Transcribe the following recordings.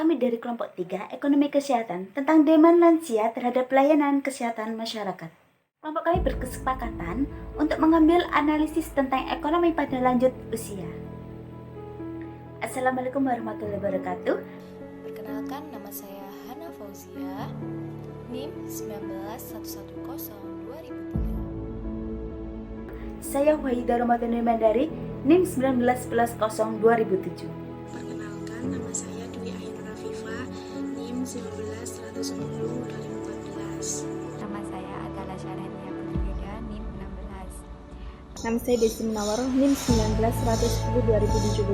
kami dari kelompok 3 Ekonomi Kesehatan tentang demand lansia terhadap pelayanan kesehatan masyarakat. Kelompok kami berkesepakatan untuk mengambil analisis tentang ekonomi pada lanjut usia. Assalamualaikum warahmatullahi wabarakatuh. Perkenalkan, nama saya Hana Fauzia, NIM 19110-2003. Saya Wahida Ramadan Mandari, NIM 1911-2007. Perkenalkan, nama saya Dwi Ainur Rafifah, NIM 19110-2014. Nama saya adalah Syarhania Putri NIM 16. Nama saya Desi Munawar, NIM 1910-2017.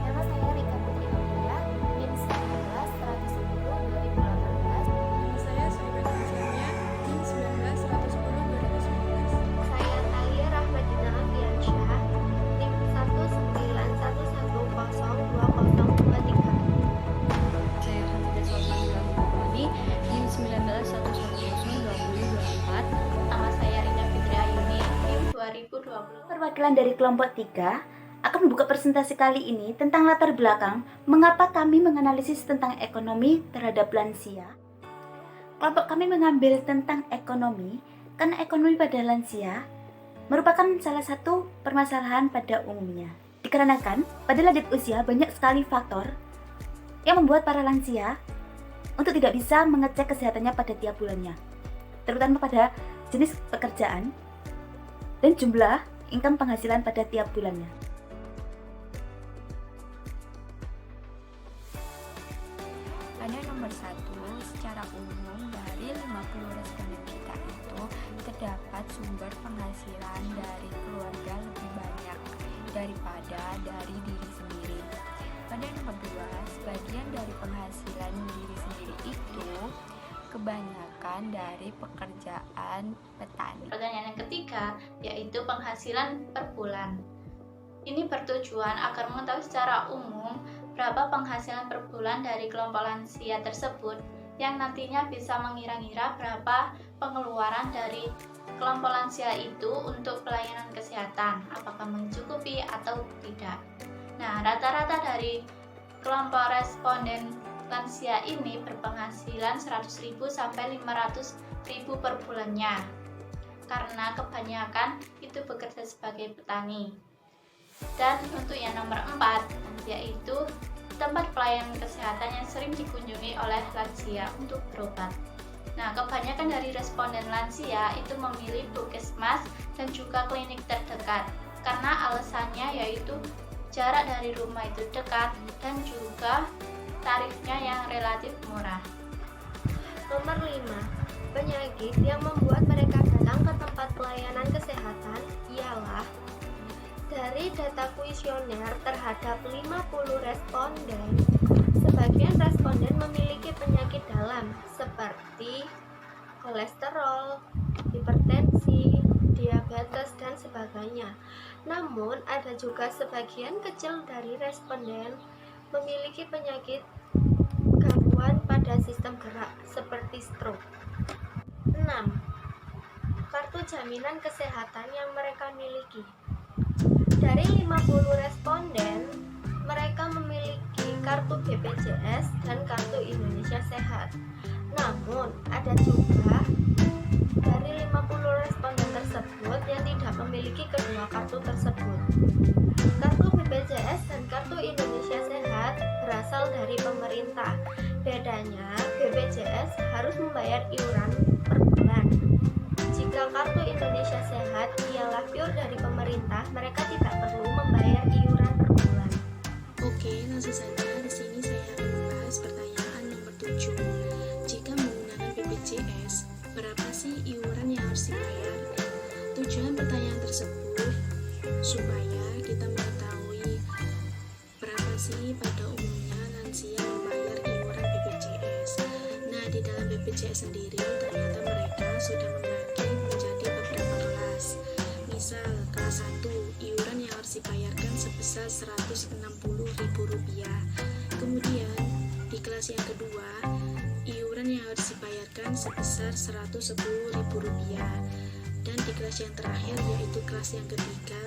Nama saya Rika Putri Aulia, NIM 19110-2018. Nama saya Soibet Hasilnya, NIM 19110-2019. Saya Talia Rahmadina Afiansyah, NIM 191102023. Saya Hamidah Sultan Gamboni, NIM 19110-2024. Nama saya Rina Fitri Ayuni, NIM 2020. Perwakilan dari kelompok 3 akan membuka presentasi kali ini tentang latar belakang mengapa kami menganalisis tentang ekonomi terhadap lansia. Kelompok kami mengambil tentang ekonomi karena ekonomi pada lansia merupakan salah satu permasalahan pada umumnya. Dikarenakan pada lanjut usia banyak sekali faktor yang membuat para lansia untuk tidak bisa mengecek kesehatannya pada tiap bulannya, terutama pada jenis pekerjaan dan jumlah income penghasilan pada tiap bulannya. Pada nomor 1, secara umum dari 50 responden kita itu terdapat sumber penghasilan dari keluarga lebih banyak daripada dari diri sendiri. Pada nomor 2, sebagian dari penghasilan diri sendiri itu kebanyakan dari pekerjaan petani. Pertanyaan yang ketiga, yaitu penghasilan per bulan. Ini bertujuan agar mengetahui secara umum berapa penghasilan per bulan dari kelompok lansia tersebut, yang nantinya bisa mengira-ngira berapa pengeluaran dari kelompok lansia itu untuk pelayanan kesehatan, apakah mencukupi atau tidak. Nah, rata-rata dari kelompok responden lansia ini berpenghasilan 100.000 sampai 500.000 per bulannya, karena kebanyakan itu bekerja sebagai petani. Dan untuk yang nomor 4, yaitu tempat pelayanan kesehatan yang sering dikunjungi oleh lansia untuk berobat. Nah, kebanyakan dari responden lansia itu memilih puskesmas dan juga klinik terdekat, karena alasannya yaitu jarak dari rumah itu dekat dan juga tarifnya yang relatif murah. Nomor 5, penyakit yang membuat mereka datang ke tempat pelayanan kesehatan ialah dari data kuesioner terhadap 50 responden, sebagian responden memiliki penyakit dalam seperti kolesterol, hipertensi, diabetes, dan sebagainya. Namun, ada juga sebagian kecil dari responden memiliki penyakit gangguan pada sistem gerak seperti stroke. 6. Kartu jaminan kesehatan yang mereka miliki. Dari 50 responden, mereka memiliki kartu BPJS dan kartu Indonesia Sehat. Namun, ada juga dari 50 responden tersebut yang tidak memiliki kedua kartu tersebut. Kartu BPJS dan kartu Indonesia Sehat berasal dari pemerintah. Bedanya, BPJS harus membayar iuran per bulan. Jika kartu Indonesia Sehat ialah pure dari pemerintah, mereka tidak perlu membayar iuran per bulan. Oke, langsung saja di sini saya akan membahas pertanyaan nomor 7. Jika menggunakan BPJS, berapa sih iuran yang harus dibayar? Tujuan pertanyaan tersebut supaya kita mengetahui berapa sih pada umumnya lansia membayar iuran BPJS. Nah, di dalam BPJS sendiri ternyata mereka sudah membagi menjadi beberapa kelas. Misal, kelas 1, iuran yang harus dibayarkan sebesar Rp160.000. Kemudian, di kelas yang kedua, iuran yang harus dibayarkan sebesar Rp110.000. Dan di kelas yang terakhir, yaitu kelas yang ketiga,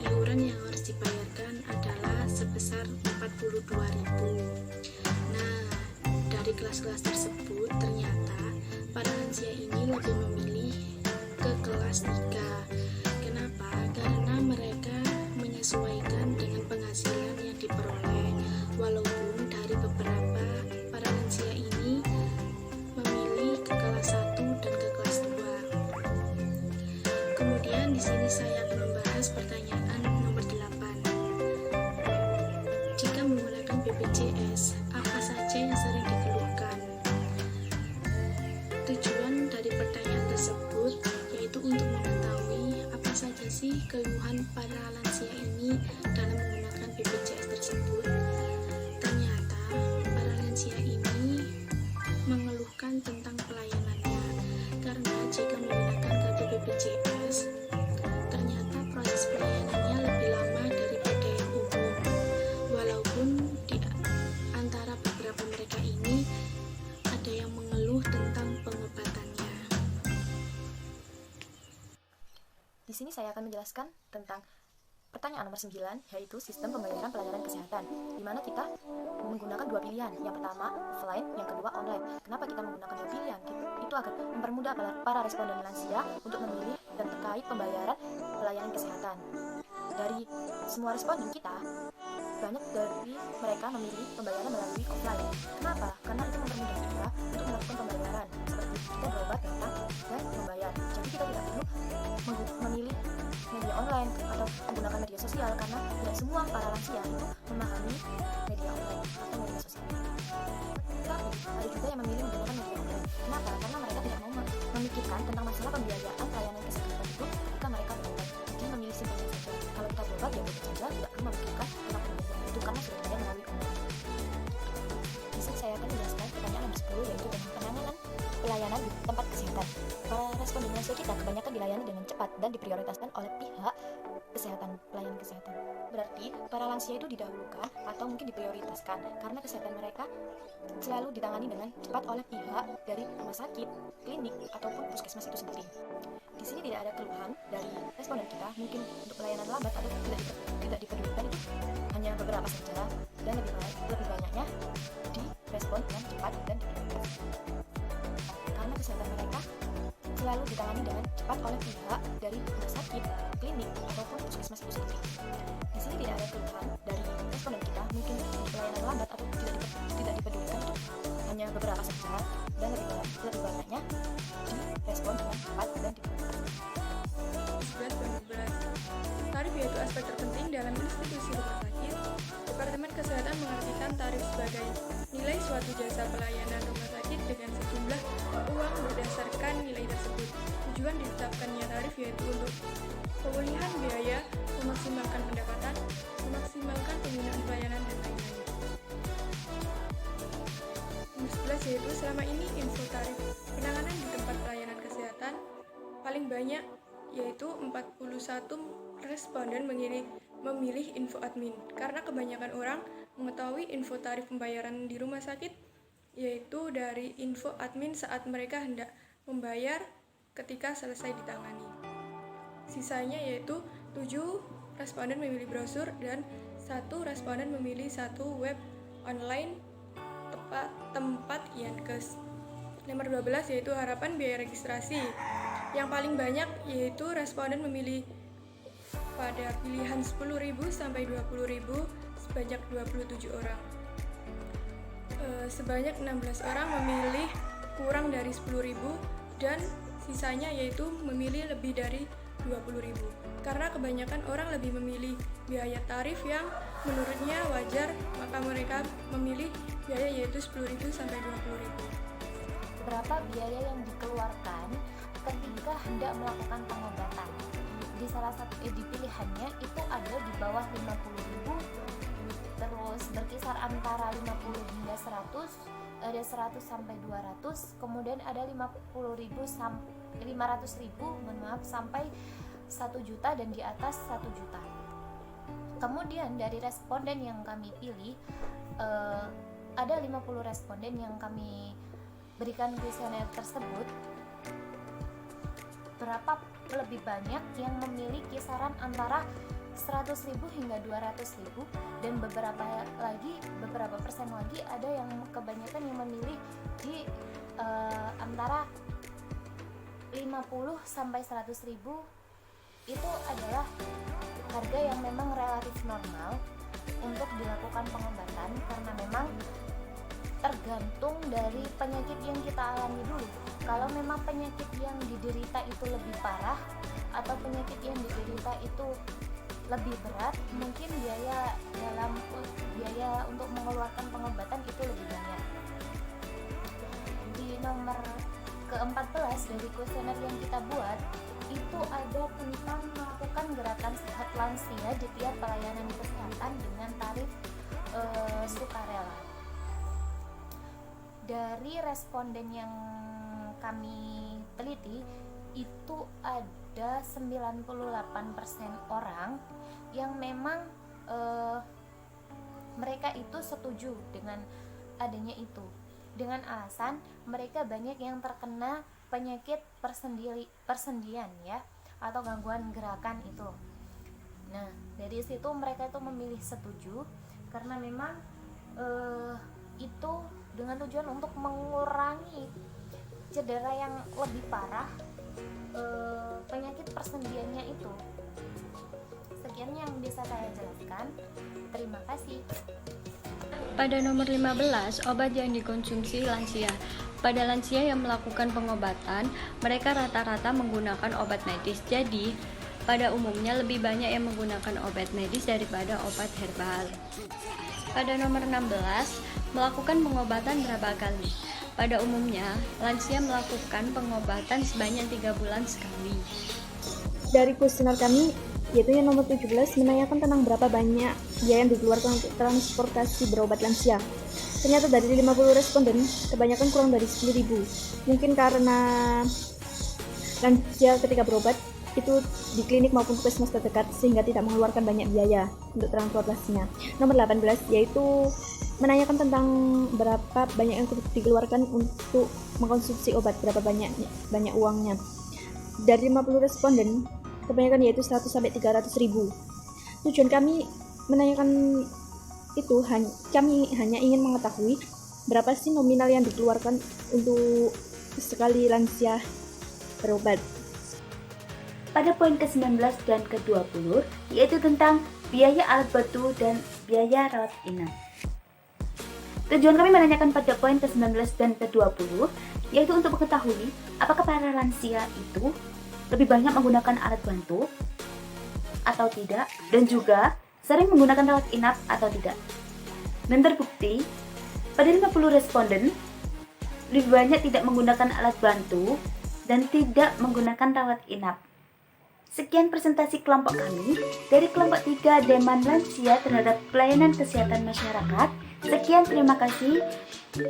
iuran yang harus dibayarkan adalah sebesar Rp42.000. kelas-kelas tersebut, ternyata para lansia ini lebih memilih ke kelas 3. Kenapa? Karena mereka menyesuaikan dengan penghasilan yang diperoleh. Walaupun dari beberapa para lansia ini memilih ke kelas 1 dan ke kelas 2. Kemudian di sini saya akan membahas pertanyaan nomor 8. Jika menggunakan BPJS, apa saja yang sering dikeluhkan? Tujuan dari pertanyaan tersebut yaitu untuk mengetahui apa saja sih keluhan para lansia ini dalam menggunakan BPJS tersebut. Ternyata para lansia ini mengeluhkan tentang pelayanannya, karena jika menggunakan kartu BPJS, ternyata proses pelayanannya lebih lama daripada yang umum. Walaupun di antara beberapa mereka ini ada yang mengeluh tentang pengobatannya. Di sini saya akan menjelaskan tentang pertanyaan nomor 9, yaitu sistem pembayaran pelayanan kesehatan, di mana kita menggunakan dua pilihan. Yang pertama, offline, yang kedua, online. Kenapa kita menggunakan dua pilihan? Itu agar mempermudah para responden lansia untuk memilih dan terkait pembayaran pelayanan kesehatan. Dari semua responden kita, banyak dari mereka memilih pembayaran melalui offline. Kenapa? Karena itu mempermudah kita untuk melakukan pembayaran, seperti kita berobat, datang, dan membayar. Jadi kita tidak perlu memilih media online atau menggunakan media sosial, karena tidak semua para lansia itu memahami media online atau media sosial. Tapi ada juga yang memilih menggunakan media online. Kenapa? Karena mereka tidak mau memikirkan tentang masalah pembiayaan pelayanan kesehatan itu ketika mereka berobat. Jadi memilih simpelnya saja. Kalau kita berobat ya berobat saja, tidak perlu memikirkan tentang pembiayaan itu karena sudah ada melalui online. Di sini saya akan menjelaskan pertanyaan nomor 10, yaitu tentang penanganan pelayanan di tempat kesehatan. Para responden lansia kita kebanyakan dilayani dengan cepat dan diprioritaskan oleh pihak kesehatan, pelayanan kesehatan. Berarti para lansia itu didahulukan atau mungkin diprioritaskan karena kesehatan mereka selalu ditangani dengan cepat oleh pihak dari rumah sakit, klinik, ataupun puskesmas itu sendiri. Di sini tidak ada keluhan dari responden kita, mungkin untuk pelayanan lambat atau tidak dipedulikan itu hanya beberapa saja, dan lebih banyaknya direspon dengan cepat dan diprioritaskan. Karena kesehatan mereka selalu ditangani dengan cepat oleh pihak dari rumah sakit, klinik, ataupun puskesmas itu sendiri. Di sini tidak ada keluhan dari responden kita, mungkin pelayanan lambat atau tidak dipedulikan itu hanya beberapa saja, dan lebih banyaknya direspon dengan cepat dan diprioritaskan. 11 dan 12. Tarif yaitu aspek terpenting dalam institusi rumah sakit. Departemen Kesehatan mengartikan tarif sebagai nilai suatu jasa pelayanan rumah sakit dengan sejumlah uang berdasarkan nilai tersebut. Tujuan ditetapkannya tarif yaitu untuk pemulihan biaya, memaksimalkan pendapatan, memaksimalkan penggunaan pelayanan dan lain-lain. Nomor 11 yaitu selama ini info tarif penanganan di tempat pelayanan kesehatan paling banyak, yaitu 41 responden memilih info admin, karena kebanyakan orang mengetahui info tarif pembayaran di rumah sakit yaitu dari info admin saat mereka hendak membayar ketika selesai ditangani. Sisanya yaitu 7 responden memilih brosur dan 1 responden memilih 1 web online tempat Yankes. Nomor 12 yaitu harapan biaya registrasi. Yang paling banyak yaitu responden memilih pada pilihan 10.000 sampai 20.000 sebanyak 27 orang. Sebanyak 16 orang memilih kurang dari 10.000 dan sisanya yaitu memilih lebih dari 20.000. Karena kebanyakan orang lebih memilih biaya tarif yang menurutnya wajar, maka mereka memilih biaya yaitu 10.000 sampai 20.000. Berapa biaya yang dikeluarkan ketika hendak melakukan pengobatan? Di salah satu di pilihannya itu ada di bawah 50.000, terus berkisar antara 50 hingga 100, ada 100 sampai 200, kemudian ada 50.000 sampai 500.000, sampai 1 juta dan di atas 1 juta. Kemudian dari responden yang kami pilih, ada 50 responden yang kami berikan kuesioner tersebut. Berapa lebih banyak yang memilih kisaran antara 100.000 hingga 200.000, dan beberapa persen lagi ada yang kebanyakan yang memilih di antara 50 sampai 100.000. Itu adalah harga yang memang relatif normal untuk dilakukan pengobatan, karena memang tergantung dari penyakit yang kita alami dulu. Kalau memang penyakit yang diderita itu lebih parah atau penyakit yang diderita itu lebih berat, mungkin biaya untuk mengeluarkan pengobatan itu lebih banyak. Di nomor ke-14 dari kuesioner yang kita buat itu ada tentang melakukan gerakan sehat lansia di tiap pelayanan kesehatan dengan tarif sukarela. Dari responden yang kami teliti itu ada 98% orang yang memang mereka itu setuju dengan adanya itu, dengan alasan mereka banyak yang terkena penyakit persendian ya, atau gangguan gerakan itu. Nah, dari situ mereka itu memilih setuju karena memang itu dengan tujuan untuk mengurangi cedera yang lebih parah, penyakit persendiannya itu. Sekian yang bisa saya jelaskan. Terima kasih. Pada nomor 15, obat yang dikonsumsi lansia. Pada lansia yang melakukan pengobatan, mereka rata-rata menggunakan obat medis. Jadi, pada umumnya lebih banyak yang menggunakan obat medis daripada obat herbal. Pada nomor 16, melakukan pengobatan berapa kali? Pada umumnya, lansia melakukan pengobatan sebanyak 3 bulan sekali. Dari kuesioner kami, yaitu yang nomor 17, menanyakan tentang berapa banyak biaya yang dikeluarkan untuk transportasi berobat lansia. Ternyata dari 50 responden, kebanyakan kurang dari 10.000. Mungkin karena lansia ketika berobat itu di klinik maupun puskesmas terdekat sehingga tidak mengeluarkan banyak biaya untuk transportasinya. Nomor 18 yaitu menanyakan tentang berapa banyak yang dikeluarkan untuk mengkonsumsi obat, berapa banyak uangnya. Dari 50 responden, kebanyakan yaitu 100 sampai 300.000. Tujuan kami menanyakan itu kami hanya ingin mengetahui berapa sih nominal yang dikeluarkan untuk sekali lansia berobat. Pada poin ke-19 dan ke-20 yaitu tentang biaya alat bantu dan biaya rawat inap. Tujuan kami menanyakan pada poin ke-19 dan ke-20 yaitu untuk mengetahui apakah para lansia itu lebih banyak menggunakan alat bantu atau tidak, dan juga sering menggunakan rawat inap atau tidak. Dan terbukti pada 50 responden lebih banyak tidak menggunakan alat bantu dan tidak menggunakan rawat inap. Sekian presentasi kelompok kami dari kelompok 3 Demand Lansia terhadap pelayanan kesehatan masyarakat. Sekian, terima kasih.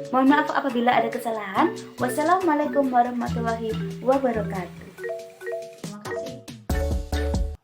Mohon maaf apabila ada kesalahan. Wassalamualaikum warahmatullahi wabarakatuh.